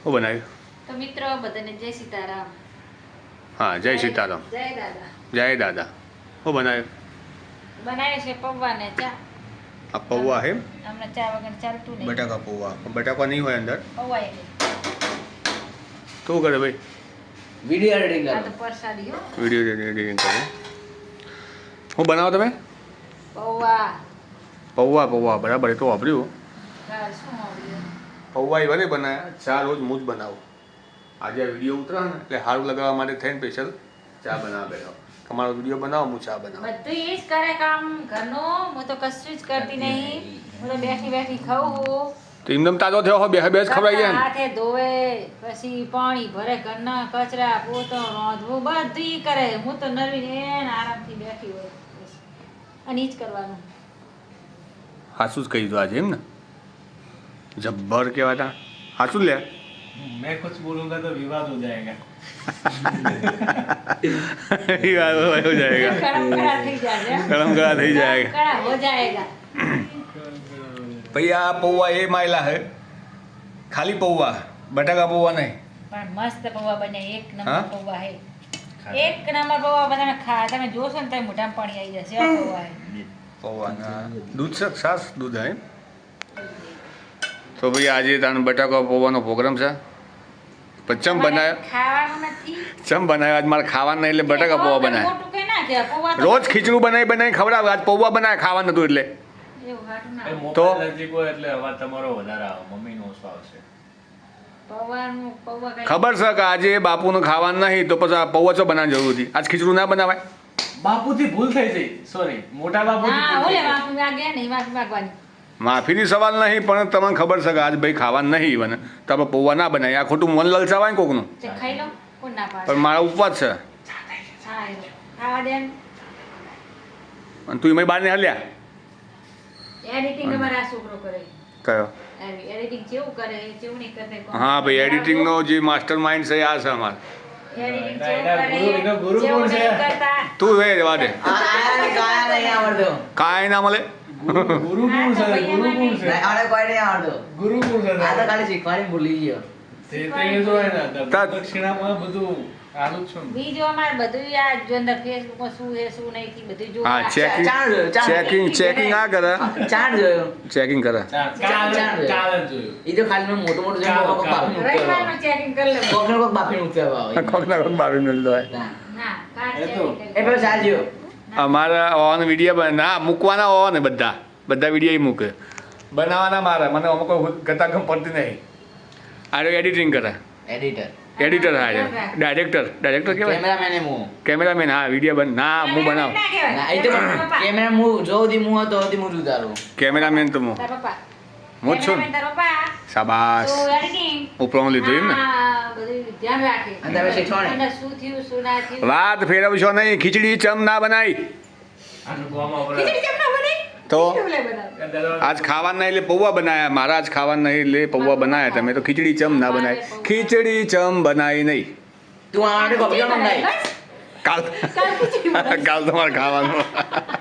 શું બનાવ્યું? તો મિત્રો બધાને જય સીતારામ. હા, જય સીતારામ. જય દાદા. જય દાદા. શું બનાવ્યું? બનાવે છે પૌવા ને ચા. આ પૌવા હે? હમણાં ચા વગર ચાલતું નહીં. બટાકા પૌવા. બટાકા નહીં હોય અંદર. પૌવા એ શું કરે ભાઈ? વિડિયો એડિટિંગ આ કરો. તો પરસાદી હો. વિડીયો એડિટિંગ કરે. શું બનાવો તમે? પૌવા. પૌવા પૌવા બરાબર. એ તો વાપર્યું. હા, શું આવ્યું? પૌવા એવા નહીં બનાવ્યા. ચા રોજ હું જ બનાવું. આજે આ વિડીયો ઉતરા ને એટલે સારું લગાવવા માટે થઈને સ્પેશિયલ ચા બનાવવા બેઠો. તમારો વિડીયો બનાવો, હું ચા બનાવું. બધું એ જ કરે કામ ઘરનું. હું તો કશું જ કરતી નહીં. હું તો બેઠી બેઠી ખાઉં. તો એમને તાજો થયો હોય, બે ખવડાવી જાય ને. હાથે ધોવે, પછી પાણી ભરે, ઘરના કચરા પોતો રાંધવું બધું ઈ કરે. હું તો નરવી ને આરામથી બેઠી હોય બસ. અને ઈ જ કરવાનું. હાસું જ કહી દીધું આજે એમ ને? જબ્બર કહેવાતા. હાસું લે. मैं कुछ बोलूंगा तो विवाद हो जाएगा. हो जाएगा. कड़म कड़ा થઈ જાય. गरम गला થઈ जाएगा. कड़ा हो जाएगा. भैया पौवा ये मायला है, खाली पौवा, बटाका पौवा नहीं. પણ મસ્ત પૌવા બને. એક હા? નંબર પૌવા હે. એક નંબર પૌવા બધાને ખા તમે જોશો ને તમે મોઢામાં પાણી આવી જશે. આ પૌવા હે. पौवा ना दूध से छाछ दूध है. तो भैया आज तान बटाका पौવાનો प्रोग्राम છે. ચમ બનાવ્યો? ખાવાનું નથી. ચમ બનાવ્યો? આજ મારે ખાવાનું નહીં એટલે બટાકા પૌવા બનાવ્યા. મોટું કે ના કે પૌવા તો રોજ ખીચડું બનાવી ખવડાવે. આજ પૌવા બનાવે, ખાવાનું નતું એટલે. એવું હાટું ના. એ તો? મોબાઈલ નજીક હોય એટલે અવાજ તમારો વધારે આવે, મમ્મીનો ઓછો આવશે. પૌવાનું પૌવા કઈ ખબર છે કે આજે બાપુનું ખાવાનું નહીં તો પછી આ પૌવા ચો બનાવવાની જરૂર હતી. આજ ખીચડું ના બનાવાય? બાપુથી ભૂલ થઈ જઈ, સોરી, મોટા બાપુથી હા ભૂલ ઓલે થઈ ગઈ. માફી માંગે નહીં માફી માંગવાની. માફીની સવાલ નહીં, પણ તમને ખબર છે કે આજ ભાઈ ખાવાનું નહીં બને તો આપણે પૌવા ના બનાવીએ. આ ખોટું મન લલચાવાય ને કોકનું. તે ખાઈ લો. કોણ ના પાડે? પણ મારા ઉપવાસ છે હા, એ લો. ખાવા દે ને. અને તું એમાં બહાર ને હલ્યા એડિટિંગ અમારા આ છોકરો કરે. કયો? એડિટિંગ કેવું કરે કેવું નહીં કરે કોણ? હા ભાઈ, એડિટિંગનો જે માસ્ટર માઇન્ડ છે આ છે અમારે. એડિટિંગ ના, કેવું એના કરે એનો ગુરુ જેવું કોણ છે? નહીં કરતા. તું રે જવા દે. આને કાયા નહીં આવડતું. કાંઈ ના મળે. ગુરુ કોણ છે? ગુરુ કોણ છે? આને કોઈ નહીં આવડતું. ગુરુ કોણ છે? આ તો ખાલી શીખવાની ભૂલી ગયો. તે તો એ જ હોય ને, તા- દક્ષિણામાં બધું આલું જ છું ને. બીજું અમારે બધું આ જો અંદર ફેસબુકમાં શું છે શું નહીં થી બધું જોવા. હા, ચેકિંગ ચાણ જોયું, ચાણ. ચેકિંગ આ કરે. ચાણ જોયું. ચેકિંગ કરે. કાલ ચાલ. કાલ જ જોયું. ઈ તો ખાલી મેં મોટું મોટું ચાલ, જોયું, કોક ચાલ. બાફીને ઉતરવા. રવિવારનું ચેકિંગ કરી લેવું. કોકને કોક બાફીને ઉતરવા આવે. કોક ના કોક બાવી મળતો હોય. ના. ના કાર એ તો. ચેકિંગ એ કરી પેલો ચાલ જોયો. અમારા ઓન વિડીયો ના મૂકવાના હોવા ને બધા વિડીયો મૂકે. બનાવવાના મારા મને અમુક ગતાગમ પડતી નહીં. આરે એડિટિંગ કરે. એડિટર. એડિટર હારે. ડાયરેક્ટર કહેવાય. કેમેરામેન એ હું. કેમેરામેન. હા, વિડીયો ના હું બનાવ. ના કહેવાય. ના, એ તો કેમેરા હું જો સુધી હું હતો સુધી હું જ ઉતારું. કેમેરામેન તો હું તારા પપ્પા. હું જ છું ને. કેમેરામેન તારા પપ્પા. શાબાશ. તો editing. ઉપરનું લીધું એમ ને. હા, બધું ધ્યાન રાખે. અને તમે શીખવાડે. અને શું થયું શું ના થયું. વાત ફેરવશો નહીં. ખીચડી ચમ ના બનાવી આનું ગોમાં વપરાય. ખીચડી કેમ ના બની? તો કેવું લે બનાવે? આજ ખાવાનું નહીં એટલે પૌવા બનાવ્યા. મારા આજ ખાવાનું નહીં એટલે પૌવા બનાવ્યા. તમે તો ખીચડી ચમ ના બનાવી. ખીચડી ચમ બનાવી નહીં. તું આ માટે કોપી મંગાઈ. બસ. કાલ કાલ ખીચડી બનાવી. કાલ તમારે ખાવાનું.